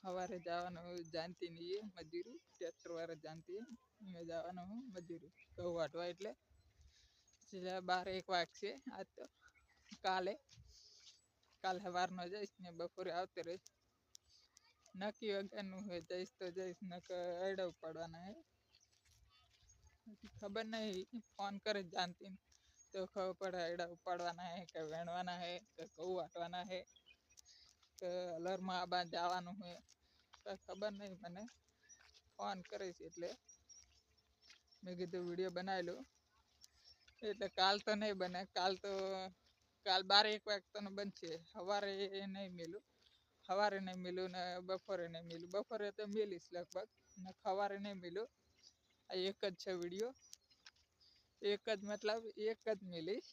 हवारे जावानो जानती नहीं है मजूरी ट्रैक्टर वाला जानती है मैं जावानो हूँ मजूरी घऊ वाटवा એટલે 12-1 વાગશે આજ તો કાલ સવારનો જઈશ ને બપોરે આવતે રહીશ નક્કી વગરનું હોય જઈશ તો જઈશ નક એડા ઉપાડવાના હે खबर नहीं फोन करे जानती तो खबर पड़े एड़ा उपाड़वाना है के वेणवाना है के घऊ वाटवाना है के अलर में आबा जावानुं है तो खबर नहीं मने फोन करे એટલે मैं कीधुं वीडियो बनावी लूं એટલે काल तो नहीं बने काल 12-1 वागतानो बनशे सवारे नहीं मिलूं सवारे नहीं मिलूं ने बपोरे नहीं मिलूं बपोरे तो मिलीश लगभग ने सवारे नहीं मिलूं आ एक ज छे वीडियो एक ज मतलब एक ज मिलीश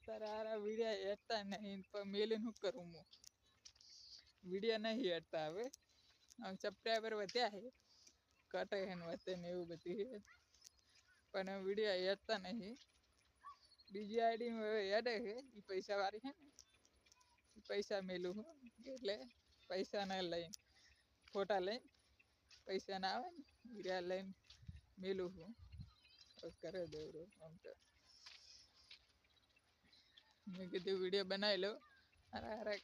तारा वीडियो एडता नहीं पर मिलीने हूँ करूँ मु वीडियो नहीं एडता हवे हम सब्सक्राइबर વધ્યા है कटे है वते ने એવું બધી है पण वीडियो एडता नहीं बीजी आईडी में एडे है ई पैसा वाली है पैसा मिलूं हूँ એટલે पैसा ना लई फोटा लई पैसा ना आवे वीडियो लई मिलूं हूँ और करे दे हम तो मैं कीधुं वीडियो बनावी लो अरे अरे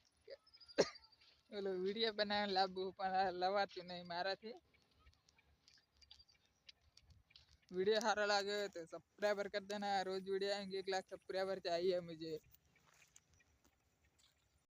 ओलो वीडियो बनावे लाबू पण लवातुं नहीं माराथी वीडियो सारा लगे तो सब्सक्राइबर कर देना रोज वीडियो आएंगे 1 लाख सब्सक्राइबर चाहिए मुझे